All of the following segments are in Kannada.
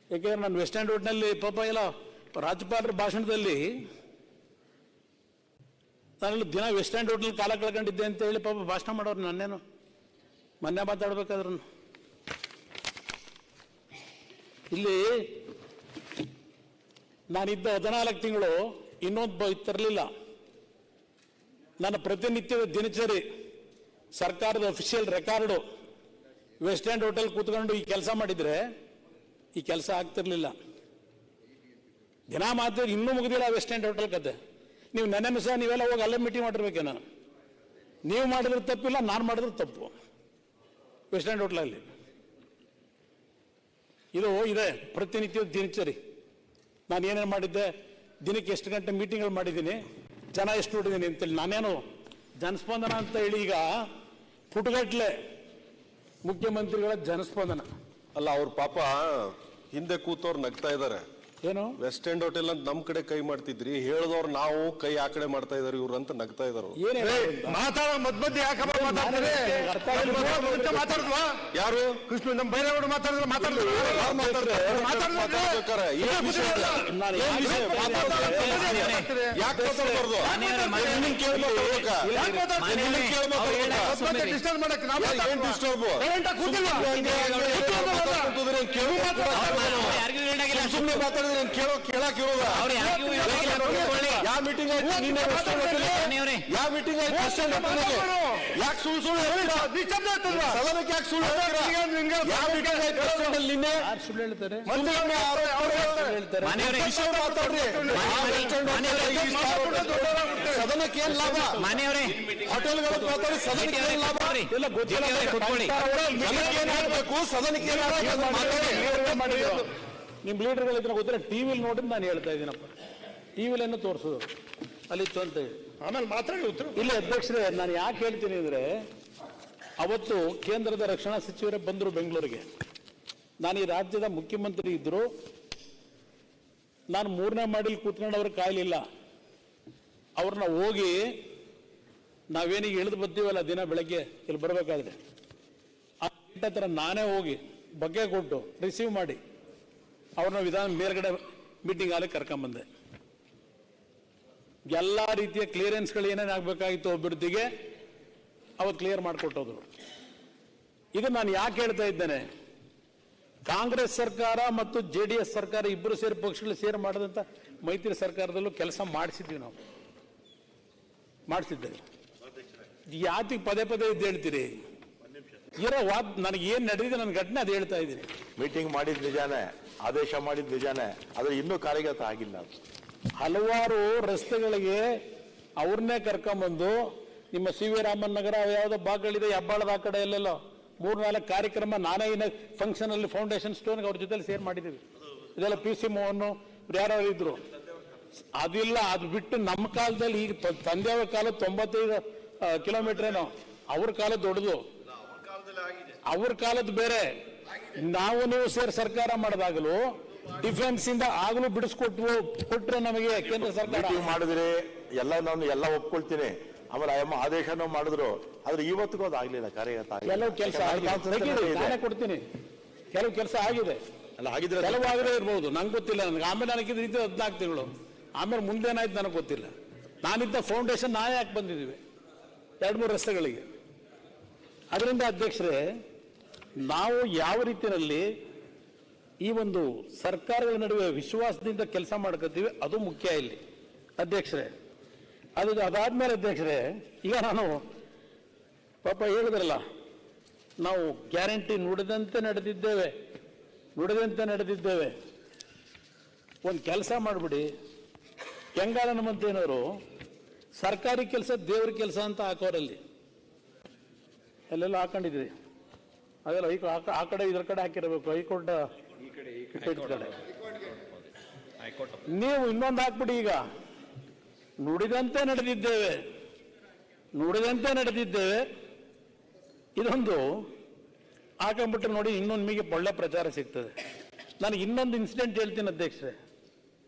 ಯಾಕೆಂದ್ರೆ ನಾನು ವೆಸ್ಟ್ ಎಂಡ್ ರೋಡ್ನಲ್ಲಿ ಪಾಪ ಎಲ್ಲ ರಾಜ್ಯಪಾಲರ ಭಾಷಣದಲ್ಲಿ ನಾನು ದಿನ ವೆಸ್ಟ್ ಎಂಡ್ ರೋಡ್ನಲ್ಲಿ ಕಾಲ ಕಳ್ಕೊಂಡಿದ್ದೆ ಅಂತ ಹೇಳಿ ಪಾಪ ಭಾಷಣ ಮಾಡೋರು ನನ್ನೇನು ಮೊನ್ನೆ ಮಾತಾಡ್ಬೇಕಾದ್ರೂ ಇಲ್ಲಿ ನಾನಿದ್ದ 14 ತಿಂಗಳು ಇನ್ನೊಂದು ತರಲಿಲ್ಲ. ನನ್ನ ಪ್ರತಿನಿತ್ಯದ ದಿನಚರಿ ಸರ್ಕಾರದ official record West End Hotel ಕೂತ್ಕೊಂಡು ಈ ಕೆಲಸ ಮಾಡಿದ್ರೆ ಈ ಕೆಲಸ ಆಗ್ತಿರ್ಲಿಲ್ಲ. ದಿನ ಮಾತ್ರ ಇನ್ನೂ ಮುಗಿದಿಲ್ಲ ವೆಸ್ಟ್ ಎಂಡ್ ಹೋಟೆಲ್ ಕತೆ. ನೀವು ನೆನ್ನೆನೂ ಸಹ ನೀವೆಲ್ಲ ಹೋಗಿ ಅಲ್ಲೇ ಮೀಟಿಂಗ್ ಮಾಡಿರ್ಬೇಕೇನೋ. ನೀವು ಮಾಡಿದ್ರೆ ತಪ್ಪಿಲ್ಲ, ನಾನು ಮಾಡಿದ್ರೆ ತಪ್ಪು. ವೆಸ್ಟ್ ಎಂಡ್ ಹೋಟ್ಲಲ್ಲಿ ಇದು ಇದೆ ಪ್ರತಿನಿತ್ಯದ ದಿನಚರಿ. ನಾನು ಏನೇನು ಮಾಡಿದ್ದೆ, ದಿನಕ್ಕೆ ಎಷ್ಟು ಗಂಟೆ ಮೀಟಿಂಗ್ಗಳು ಮಾಡಿದ್ದೀನಿ, ಜನ ಎಷ್ಟು ನೋಡಿದ್ದೀನಿ ಅಂತೇಳಿ. ನಾನೇನು ಜನಸ್ಪಂದನ ಅಂತ ಹೇಳಿ ಈಗ ಪುಟಗಟ್ಲೆ ಮುಖ್ಯಮಂತ್ರಿಗಳ ಜನಸ್ಪಂದನ ಅಲ್ಲ. ಅವ್ರ ಪಾಪ ಹಿಂದೆ ಕೂತವ್ರು ನಗ್ತಾ ಇದ್ದಾರೆ. ಏನು ವೆಸ್ಟ್ ಎಂಡ್ ಹೋಟೆಲ್ ಅಂತ ನಮ್ ಕಡೆ ಕೈ ಮಾಡ್ತಿದ್ರಿ, ಹೇಳಿದವ್ರು ನಾವು ಕೈ ಆ ಕಡೆ ಮಾಡ್ತಾ ಇದಾರೆ ಇವ್ರು ಅಂತ ನಗ್ತಾ ಇದಾರೆ. ಯಾರು ಕೃಷ್ಣ ನಮ್ಮ ಬೈರೇಗೌಡ ಮಾತಾಡಿದ್ರು ಯಾಕೆ ಮಾತಾಡ್ಬಾರ್ದು? ಡಿಸ್ಟರ್ಬ್ ಮಾಡಕ್ಕೆ ಸುಮ್ಮನೆ ಮಾತಾಡಿದ್ರೆ ಕೇಳಕ್ ಇರೋದ? ಯಾವ ಮೀಟಿಂಗ್ ಆಯ್ತು? ಯಾವ ಮೀಟಿಂಗ್ ಆಯ್ತು? ಯಾಕೆ ಸುಳ್ಳು ಸದನಕ್ಕೆ ಯಾಕೆ ಸುಳ್ಳು ಯಾವ ಮೀಟಿಂಗ್ ಆಯ್ತು ನಿನ್ನೆ? ಸದನಕ್ಕೆ ಏನ್ ಲಾಭ? ಹೋಟೆಲ್ಗಳ ಮಾತಾಡಿ ಸದನಕ್ಕೆ ಏನ್ ಲಾಭ? ಜನಕ್ಕೆ ಏನ್ ಆಗ್ಬೇಕು, ಸದನಕ್ಕೆ ಏನ್ ಮಾತಾಡಿ. ನಿಮ್ಮ ಲೀಡರ್ಗಳಿದ್ರೆ ಗೊತ್ತಿಲ್ಲ, ಟಿವಿಲಿ ನೋಡಿದ್ರೆ ನಾನು ಹೇಳ್ತಾ ಇದ್ದೀನಪ್ಪ. ಟಿವಿಲನ್ನು ತೋರಿಸೋದು ಅಲ್ಲಿತ್ತು ಅಂತ ಹೇಳಿ ಆಮೇಲೆ ಮಾತಾಡಿ ಉತ್ತರ. ಇಲ್ಲಿ ಅಧ್ಯಕ್ಷರೇ, ನಾನು ಯಾಕೆ ಹೇಳ್ತೀನಿ ಅಂದ್ರೆ, ಅವತ್ತು ಕೇಂದ್ರದ ರಕ್ಷಣಾ ಸಚಿವರೇ ಬಂದರು ಬೆಂಗಳೂರಿಗೆ. ನಾನು ಈ ರಾಜ್ಯದ ಮುಖ್ಯಮಂತ್ರಿ ಇದ್ರು. ನಾನು 3ನೇ ಮಾಡಿಲ್ ಕೂತ್ಕೊಂಡು ಅವ್ರಿಗೆ ಕಾಯಲಿಲ್ಲ. ಅವ್ರನ್ನ ಹೋಗಿ ನಾವೇನಿಗೆ ಇಳಿದು ಬರ್ತೀವಲ್ಲ ದಿನ ಬೆಳಗ್ಗೆ ಇಲ್ಲಿ ಬರಬೇಕಾದ್ರೆ ಆ ಹತ್ರ ನಾನೇ ಹೋಗಿ ಬಗ್ಗೆ ಕೊಟ್ಟು ರಿಸೀವ್ ಮಾಡಿ ಅವ್ರನ್ನ ವಿಧಾನ ಮೇಲ್ಗಡೆ ಮೀಟಿಂಗ್ ಹಾಲಿಗೆ ಕರ್ಕೊಂಬಂದೆ. ಎಲ್ಲ ರೀತಿಯ ಕ್ಲಿಯರೆನ್ಸ್ಗಳು ಏನೇನು ಆಗಬೇಕಾಗಿತ್ತು ಅಭಿವೃದ್ಧಿಗೆ ಅವತ್ತು ಕ್ಲಿಯರ್ ಮಾಡಿಕೊಟ್ಟೋದ್ರು. ಇದು ನಾನು ಯಾಕೆ ಹೇಳ್ತಾ ಇದ್ದೇನೆ, ಕಾಂಗ್ರೆಸ್ ಸರ್ಕಾರ ಮತ್ತು JDS ಸರ್ಕಾರ ಇಬ್ಬರು ಸೇರಿ ಪಕ್ಷಗಳು ಸೇರಿ ಮಾಡಿದಂಥ ಮೈತ್ರಿ ಸರ್ಕಾರದಲ್ಲೂ ಕೆಲಸ ಮಾಡಿಸಿದ್ವಿ. ನಾವು ಮಾಡಿಸಿದ್ದೇವೆ. ಯಾತಿಗೆ ಪದೇ ಪದೇ ಇದ್ದು ಹೇಳ್ತೀರಿ? ಇರೋ ನನಗೆ ಏನು ನಡೆದಿದೆ ನನ್ನ ಘಟನೆ ಅದು ಹೇಳ್ತಾ ಇದ್ದೀನಿ. ಮೀಟಿಂಗ್ ಮಾಡಿದ ನಿಜಾನೇ, ಆದೇಶ ಮಾಡಿದ ನಿಜಾನೇ, ಆದ್ರೆ ಇನ್ನೂ ಕಾರ್ಯಗತ ಆಗಿಲ್ಲ. ಹಲವಾರು ರಸ್ತೆಗಳಿಗೆ ಅವ್ರನ್ನೇ ಕರ್ಕೊಂಬಂದು ನಿಮ್ಮ CV ರಾಮನ್ ನಗರ ಯಾವುದೋ ಭಾಗಗಳಿದೆ, ಹೆಬ್ಬಾಳದ ಆ ಕಡೆ ಎಲ್ಲೆಲ್ಲ 3-4 ಕಾರ್ಯಕ್ರಮ ನಾನೇ ಫಂಕ್ಷನ್ ಅಲ್ಲಿ ಫೌಂಡೇಶನ್ ಸ್ಟೋನ್ಗೆ ಅವ್ರ ಜೊತೆ ಸೇರ್ ಮಾಡಿದ್ದೀವಿ. ಇದೆಲ್ಲ PC ಮೋಹನ್ ಯಾರು ಇದ್ರು. ಅದಿಲ್ಲ, ಅದು ಬಿಟ್ಟು ನಮ್ಮ ಕಾಲದಲ್ಲಿ ಈಗ ತಂದೆಯವರ ಕಾಲ 95 ಕಿಲೋಮೀಟರ್ ಏನೋ, ಅವ್ರ ಕಾಲ ದೊಡ್ಡದು, ಅವ್ರ ಕಾಲದ ಬೇರೆ. ನಾವು ನೀವು ಸೇರಿ ಸರ್ಕಾರ ಮಾಡಿದಾಗಲೂ ಡಿಫೆನ್ಸ್ ಇಂದ ಆಗಲೂ ಕೊಟ್ಟರೆ ನಮಗೆ ಕೇಂದ್ರ ಸರ್ಕಾರ ಮಾಡಿದ್ರೆ ಎಲ್ಲ ನಾನು ಎಲ್ಲ ಒಪ್ಕೊಳ್ತೀನಿ. ಆಮೇಲೆ ಆದೇಶನೂ ಮಾಡಿದ್ರು, ಆದ್ರೆ ಇವತ್ತಿಗೂ ಅದು ಆಗ್ಲಿಲ್ಲ, ಕಾರ್ಯಗತ. ಕೆಲವು ಕೆಲಸ ನಾನೇ ಕೊಡ್ತೀನಿ, ಕೆಲವು ಕೆಲಸ ಆಗಿದೆ, ಕೆಲವು ಆಗದೆ ಇರ್ಬೋದು, ನಂಗೆ ಗೊತ್ತಿಲ್ಲ. ನನಗೆ ಆಮೇಲೆ ನನಗಿದ್ದು 14 ತಿಂಗಳು ಆಮೇಲೆ ಮುಂದೇನಾಯ್ತು ನನಗೆ ಗೊತ್ತಿಲ್ಲ. ನಾನಿದ್ದ ಫೌಂಡೇಶನ್ ನಾವೇ ಯಾಕೆ ಬಂದಿದ್ದೀವಿ 2-3 ರಸ್ತೆಗಳಿಗೆ. ಅದರಿಂದ ಅಧ್ಯಕ್ಷರೇ, ನಾವು ಯಾವ ರೀತಿಯಲ್ಲಿ ಈ ಒಂದು ಸರ್ಕಾರಗಳ ನಡುವೆ ವಿಶ್ವಾಸದಿಂದ ಕೆಲಸ ಮಾಡ್ಕೊತೀವಿ ಅದು ಮುಖ್ಯ ಇಲ್ಲಿ ಅಧ್ಯಕ್ಷರೇ. ಅದಾದ್ಮೇಲೆ ಅಧ್ಯಕ್ಷರೇ, ಈಗ ನಾನು ಪಾಪ ಹೇಳಿದ್ರಲ್ಲ, ನಾವು ಗ್ಯಾರಂಟಿ ನುಡಿದಂತೆ ನಡೆದಿದ್ದೇವೆ. ಒಂದು ಕೆಲಸ ಮಾಡಿಬಿಡಿ, ಹೆಂಗಾದ ಮಂತ್ರಿನವರು ಸರ್ಕಾರಿ ಕೆಲಸ ದೇವ್ರ ಕೆಲಸ ಅಂತ ಹಾಕೋರಲ್ಲಿ ಅಲ್ಲೆಲ್ಲ ಹಾಕೊಂಡಿದ್ರಿ. ಅದೆಲ್ಲ ಆ ಕಡೆ ಇದ್ರ ಕಡೆ ಹಾಕಿರಬೇಕು, ಹೈಕೋರ್ಟ್ ಕಡೆ. ನೀವು ಇನ್ನೊಂದು ಹಾಕ್ಬಿಡಿ, ಈಗ ನುಡಿದಂತೆ ನಡೆದಿದ್ದೇವೆ ಇದೊಂದು ಹಾಕೊಂಡ್ಬಿಟ್ರೆ ನೋಡಿ, ಇನ್ನೊಂದು ನಿಮಗೆ ಒಳ್ಳೆ ಪ್ರಚಾರ ಸಿಗ್ತದೆ. ನನಗೆ ಇನ್ನೊಂದು ಇನ್ಸಿಡೆಂಟ್ ಹೇಳ್ತೀನಿ ಅಧ್ಯಕ್ಷರೇ.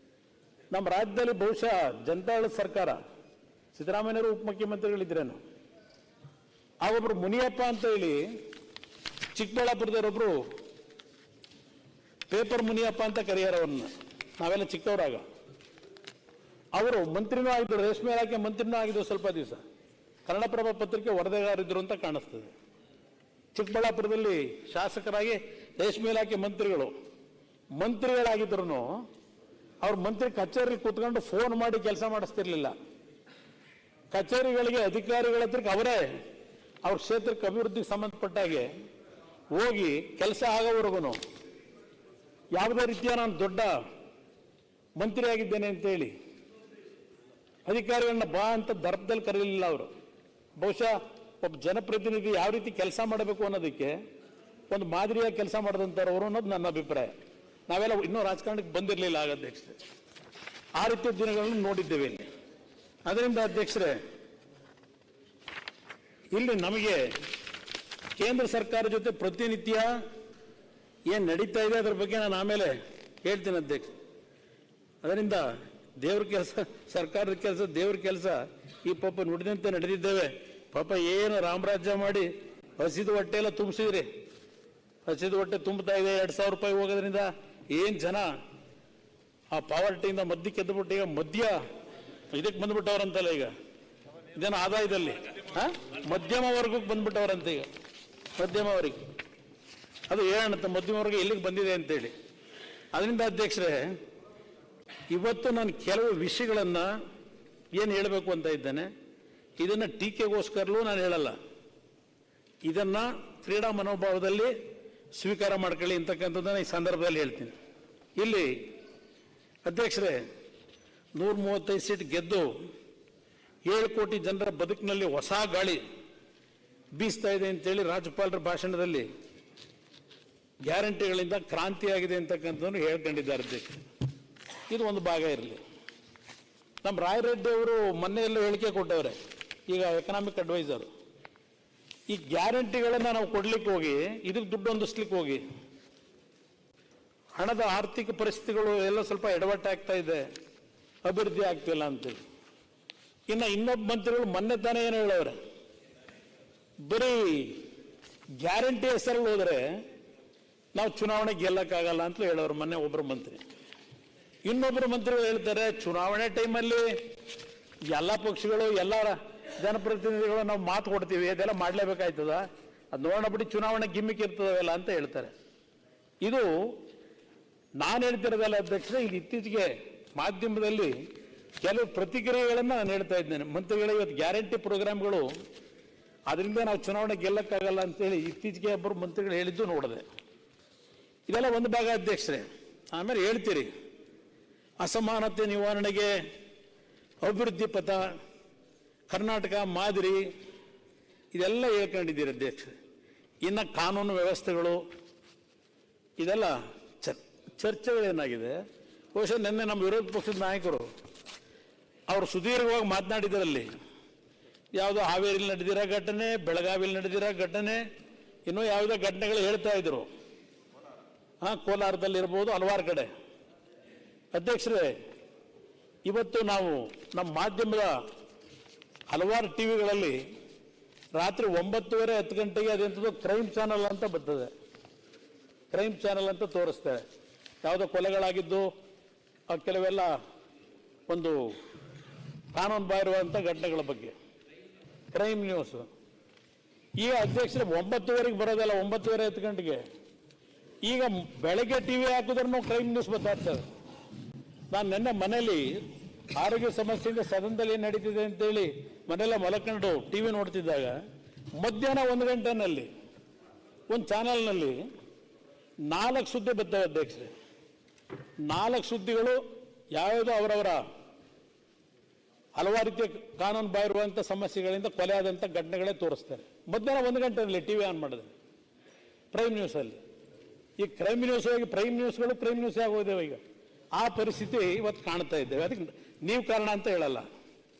ನಮ್ಮ ರಾಜ್ಯದಲ್ಲಿ ಬಹುಶಃ ಜನತಾದಳ ಸರ್ಕಾರ, ಸಿದ್ದರಾಮಯ್ಯವರು ಉಪಮುಖ್ಯಮಂತ್ರಿಗಳಿದ್ರೇನು, ಅವೊಬ್ರು ಮುನಿಯಪ್ಪ ಅಂತ ಹೇಳಿ ಚಿಕ್ಕಬಳ್ಳಾಪುರದವರೊಬ್ರು ಪೇಪರ್ ಮುನಿಯಪ್ಪ ಅಂತ ಕರೆಯಾರ ಅವ್ರನ್ನ, ನಾವೆಲ್ಲ ಚಿಕ್ಕವರಾಗ. ಅವರು ಮಂತ್ರಿನೂ ಆಗಿದ್ರು, ರೇಷ್ಮೆ ಇಲಾಖೆ ಮಂತ್ರಿನೂ ಆಗಿದ್ರು ಸ್ವಲ್ಪ ದಿವಸ. ಕನ್ನಡಪ್ರಭ ಪತ್ರಿಕೆ ವರದಿಗಾರಿದ್ರು ಅಂತ ಕಾಣಿಸ್ತದೆ. ಚಿಕ್ಕಬಳ್ಳಾಪುರದಲ್ಲಿ ಶಾಸಕರಾಗಿ ರೇಷ್ಮೆ ಇಲಾಖೆ ಮಂತ್ರಿಗಳಾಗಿದ್ರು ಅವ್ರ ಮಂತ್ರಿ ಕಚೇರಿ ಕೂತ್ಕೊಂಡು ಫೋನ್ ಮಾಡಿ ಕೆಲಸ ಮಾಡಿಸ್ತಿರ್ಲಿಲ್ಲ. ಕಚೇರಿಗಳಿಗೆ ಅಧಿಕಾರಿಗಳ ಹತ್ರಕ್ಕೆ ಅವರೇ ಅವ್ರ ಕ್ಷೇತ್ರಕ್ಕೆ ಅಭಿವೃದ್ಧಿಗೆ ಸಂಬಂಧಪಟ್ಟಾಗೆ ಹೋಗಿ ಕೆಲಸ ಆಗೋವರೆಗೂ ಯಾವುದೇ ರೀತಿಯ ನಾನು ದೊಡ್ಡ ಮಂತ್ರಿ ಆಗಿದ್ದೇನೆ ಅಂತೇಳಿ ಅಧಿಕಾರಿಗಳನ್ನ ಬಾ ಅಂತ ದರ್ಪದಲ್ಲಿ ಕರೀಲಿಲ್ಲ ಅವರು. ಬಹುಶಃ ಒಬ್ಬ ಜನಪ್ರತಿನಿಧಿ ಯಾವ ರೀತಿ ಕೆಲಸ ಮಾಡಬೇಕು ಅನ್ನೋದಕ್ಕೆ ಒಂದು ಮಾದರಿಯಾಗಿ ಕೆಲಸ ಮಾಡಿದಂಥವ್ರು ಅನ್ನೋದು ನನ್ನ ಅಭಿಪ್ರಾಯ. ನಾವೆಲ್ಲ ಇನ್ನೂ ರಾಜಕಾರಣಕ್ಕೆ ಬಂದಿರಲಿಲ್ಲ ಆಗ ಅಧ್ಯಕ್ಷರೇ, ಆ ರೀತಿಯ ದಿನಗಳನ್ನು ನೋಡಿದ್ದೇವೆ ಇಲ್ಲಿ. ಅದರಿಂದ ಅಧ್ಯಕ್ಷರೇ, ಇಲ್ಲಿ ನಮಗೆ ಕೇಂದ್ರ ಸರ್ಕಾರ ಜೊತೆ ಪ್ರತಿನಿತ್ಯ ಏನು ನಡೀತಾ ಇದೆ ಅದರ ಬಗ್ಗೆ ನಾನು ಆಮೇಲೆ ಹೇಳ್ತೀನಿ ಅಧ್ಯಕ್ಷ. ಅದರಿಂದ ದೇವ್ರ ಕೆಲಸ, ಸರ್ಕಾರದ ಕೆಲಸ, ದೇವ್ರ ಕೆಲಸ ಈ ಪಾಪ ನುಡಿದಂತೆ ನಡೆದಿದ್ದೇವೆ. ಪಾಪ ಏನು ರಾಮರಾಜ್ಯ ಮಾಡಿ ಹಸಿದು ಹೊಟ್ಟೆ ಎಲ್ಲ ತುಂಬಿಸಿದ್ರಿ. ಹಸಿದು ಹೊಟ್ಟೆ ತುಂಬುತ್ತಾ ಇದೆ. 2,000 ರೂಪಾಯಿ ಹೋಗೋದ್ರಿಂದ ಏನು ಜನ ಆ ಪಾವರ್ಟಿಯಿಂದ ಮಧ್ಯಕ್ಕೆ ಎದ್ದುಬಿಟ್ಟು ಈಗ ಮಧ್ಯ ಇದಕ್ಕೆ ಬಂದ್ಬಿಟ್ಟವ್ರಂತಲ್ಲ, ಈಗ ಇದೇನು ಆದಾಯದಲ್ಲಿ ಮಧ್ಯಮ ವರ್ಗಕ್ಕೆ ಬಂದ್ಬಿಟ್ಟವ್ರಂತ. ಈಗ ಮಧ್ಯಮ ವರ್ಗ ಅದು ಏನಂತ ಮಧ್ಯಮ ವರ್ಗ ಎಲ್ಲಿಗೆ ಬಂದಿದೆ ಅಂತೇಳಿ. ಅದರಿಂದ ಅಧ್ಯಕ್ಷರೇ, ಇವತ್ತು ನಾನು ಕೆಲವು ವಿಷಯಗಳನ್ನು ಏನು ಹೇಳಬೇಕು ಅಂತ ಇದ್ದೇನೆ. ಇದನ್ನು ಟೀಕೆಗೋಸ್ಕರಲೂ ನಾನು ಹೇಳಲ್ಲ, ಇದನ್ನು ಕ್ರೀಡಾ ಮನೋಭಾವದಲ್ಲಿ ಸ್ವೀಕಾರ ಮಾಡ್ಕೊಳ್ಳಿ ಅಂತಕ್ಕಂಥದ್ದನ್ನು ಈ ಸಂದರ್ಭದಲ್ಲಿ ಹೇಳ್ತೀನಿ. ಇಲ್ಲಿ ಅಧ್ಯಕ್ಷರೇ, 135 ಸೀಟ್ ಗೆದ್ದು 7 ಕೋಟಿ ಜನರ ಬದುಕಿನಲ್ಲಿ ಹೊಸ ಗಾಳಿ ಬೀಸ್ತಾ ಇದೆ ಅಂತೇಳಿ ರಾಜ್ಯಪಾಲರ ಭಾಷಣದಲ್ಲಿ ಗ್ಯಾರಂಟಿಗಳಿಂದ ಕ್ರಾಂತಿಯಾಗಿದೆ ಅಂತಕ್ಕಂಥದ್ದು ಹೇಳ್ಕೊಂಡಿದ್ದಾರೆ ಅಧ್ಯಕ್ಷ. ಇದು ಒಂದು ಭಾಗ ಇರಲಿ. ನಮ್ಮ ರಾಯರೆಡ್ಡಿ ಅವರು ಮೊನ್ನೆಯಲ್ಲೂ ಹೇಳಿಕೆ ಕೊಟ್ಟವ್ರೆ, ಈಗ ಎಕನಾಮಿಕ್ ಅಡ್ವೈಸರ್. ಈ ಗ್ಯಾರಂಟಿಗಳನ್ನು ನಾವು ಕೊಡ್ಲಿಕ್ಕೆ ಹೋಗಿ ಇದಕ್ಕೆ ದುಡ್ಡು ಹೊಂದಿಸ್ಲಿಕ್ಕೆ ಹೋಗಿ ಹಣದ ಆರ್ಥಿಕ ಪರಿಸ್ಥಿತಿಗಳು ಎಲ್ಲ ಸ್ವಲ್ಪ ಎಡವಟ್ಟಾಗ್ತಾ ಇದೆ, ಅಭಿವೃದ್ಧಿ ಆಗ್ತಿಲ್ಲ ಅಂತೇಳಿ. ಇನ್ನು ಇನ್ನೊಬ್ಬ ಮಂತ್ರಿಗಳು ಮೊನ್ನೆ ತಾನೇ ಏನು ಹೇಳವ್ರೆ, ಬರೀ ಗ್ಯಾರಂಟಿ ಹೆಸರಲ್ಲಿ ಹೋದರೆ ನಾವು ಚುನಾವಣೆ ಗೆಲ್ಲಕ್ಕಾಗಲ್ಲ ಅಂತಲೂ ಹೇಳೋರು ಮೊನ್ನೆ ಒಬ್ಬರು ಮಂತ್ರಿ. ಇನ್ನೊಬ್ಬರು ಮಂತ್ರಿಗಳು ಹೇಳ್ತಾರೆ, ಚುನಾವಣೆ ಟೈಮಲ್ಲಿ ಎಲ್ಲ ಪಕ್ಷಗಳು ಎಲ್ಲ ಜನಪ್ರತಿನಿಧಿಗಳು ನಾವು ಮಾತು ಕೊಡ್ತೀವಿ, ಅದೆಲ್ಲ ಮಾಡಲೇಬೇಕಾಯ್ತದ, ಅದು ನೋಡಬಿಟ್ಟು ಚುನಾವಣೆ ಗಿಮ್ಮಿಕ್ ಇರ್ತದಲ್ಲ ಅಂತ ಹೇಳ್ತಾರೆ. ಇದು ನಾನು ಹೇಳ್ತಿರೋದಲ್ಲ ಅಧ್ಯಕ್ಷರೇ, ಇಲ್ಲಿ ಇತ್ತೀಚೆಗೆ ಮಾಧ್ಯಮದಲ್ಲಿ ಕೆಲವು ಪ್ರತಿಕ್ರಿಯೆಗಳನ್ನು ನಾನು ಹೇಳ್ತಾ ಇದ್ದೇನೆ. ಮಂತ್ರಿಗಳು ಇವತ್ತು ಗ್ಯಾರಂಟಿ ಪ್ರೋಗ್ರಾಮ್ಗಳು ಅದರಿಂದ ನಾವು ಚುನಾವಣೆ ಗೆಲ್ಲಕ್ಕಾಗಲ್ಲ ಅಂತೇಳಿ ಇತ್ತೀಚೆಗೆ ಒಬ್ಬರು ಮಂತ್ರಿಗಳು ಹೇಳಿದ್ದು ನೋಡಿದೆ. ಇದೆಲ್ಲ ಒಂದು ಭಾಗ ಅಧ್ಯಕ್ಷರೇ. ಆಮೇಲೆ ಹೇಳ್ತೀರಿ ಅಸಮಾನತೆ ನಿವಾರಣೆಗೆ ಅಭಿವೃದ್ಧಿ ಪಥ, ಕರ್ನಾಟಕ ಮಾದರಿ, ಇದೆಲ್ಲ ಹೇಳ್ಕೊಂಡಿದ್ದೀರಿ ಅಧ್ಯಕ್ಷರೇ. ಇನ್ನು ಕಾನೂನು ವ್ಯವಸ್ಥೆಗಳು, ಇದೆಲ್ಲ ಚರ್ಚೆಗಳೇನಾಗಿದೆ. ಬಹುಶಃ ನಿನ್ನೆ ನಮ್ಮ ವಿರೋಧ ಪಕ್ಷದ ನಾಯಕರು ಅವರು ಸುದೀರ್ಘವಾಗಿ ಮಾತನಾಡಿದರಲ್ಲಿ ಯಾವುದೋ ಹಾವೇರಿಯಲ್ಲಿ ನಡೆದಿರೋ ಘಟನೆ, ಬೆಳಗಾವಿಯಲ್ಲಿ ನಡೆದಿರೋ ಘಟನೆ, ಇನ್ನೂ ಯಾವುದೋ ಘಟನೆಗಳು ಹೇಳ್ತಾ ಇದ್ರು. ಕೋಲಾರದಲ್ಲಿರ್ಬೋದು, ಹಲವಾರು ಕಡೆ. ಅಧ್ಯಕ್ಷರೇ, ಇವತ್ತು ನಾವು ನಮ್ಮ ಮಾಧ್ಯಮದ ಹಲವಾರು ಟಿವಿಗಳಲ್ಲಿ ರಾತ್ರಿ 9:30, 10 ಗಂಟೆಗೆ ಅದೆಂಥದ್ದು ಕ್ರೈಮ್ ಚಾನಲ್ ಅಂತ ಬರ್ತದೆ. ಕ್ರೈಮ್ ಚಾನಲ್ ಅಂತ ತೋರಿಸ್ತಾರೆ. ಯಾವುದೋ ಕೊಲೆಗಳಾಗಿದ್ದು ಕೆಲವೆಲ್ಲ ಒಂದು ಕಾನೂನು ಬಾಹಿರುವಂಥ ಘಟನೆಗಳ ಬಗ್ಗೆ ಕ್ರೈಮ್ ನ್ಯೂಸ್. ಈಗ ಅಧ್ಯಕ್ಷರೇ 9:30ಗೆ ಬರೋದಲ್ಲ, 9:30, 10 ಗಂಟೆಗೆ. ಈಗ ಬೆಳಗ್ಗೆ ಟಿವಿ ಹಾಕಿದ್ರೂ ಕ್ರೈಮ್ ನ್ಯೂಸ್ ಬರ್ತಾ ಇರ್ತದೆ. ನಾನು ನಿನ್ನೆ ಮನೇಲಿ ಆರೋಗ್ಯ ಸಮಸ್ಯೆಯಿಂದ ಸದನದಲ್ಲಿ ಏನು ನಡೀತಿದೆ ಅಂತೇಳಿ ಮನೆಯಲ್ಲ ಮಲಕೊಂಡು ಟಿವಿ ನೋಡ್ತಿದ್ದಾಗ ಮಧ್ಯಾಹ್ನ 1 ಗಂಟೆನಲ್ಲಿ ಒಂದು ಚಾನಲ್ನಲ್ಲಿ 4 ಸುದ್ದಿ ಬರ್ತವೆ ಅಧ್ಯಕ್ಷರೇ. 4 ಸುದ್ದಿಗಳು ಯಾವುದೋ ಅವರವರ ಹಲವಾರು ರೀತಿಯ ಕಾನೂನು ಬಾಹಿರುವಂಥ ಸಮಸ್ಯೆಗಳಿಂದ ಕೊಲೆ ಆದಂಥ ಘಟನೆಗಳೇ ತೋರಿಸ್ತಾರೆ. ಮಧ್ಯಾಹ್ನ 1 ಗಂಟೆಯಲ್ಲಿ ಟಿವಿ ಆನ್ ಮಾಡಿದ್ರೆ ಪ್ರೈಮ್ ನ್ಯೂಸಲ್ಲಿ. ಈ ಕ್ರೈಮ್ ನ್ಯೂಸ್ ಹೋಗಿ ಪ್ರೈಮ್ ನ್ಯೂಸ್ಗಳು ಕ್ರೈಮ್ ನ್ಯೂಸ್ ಆಗೋದೇವೆ. ಈಗ ಆ ಪರಿಸ್ಥಿತಿ ಇವತ್ತು ಕಾಣ್ತಾ ಇದ್ದೇವೆ. ಅದಕ್ಕೆ ನೀವು ಕಾರಣ ಅಂತ ಹೇಳಲ್ಲ.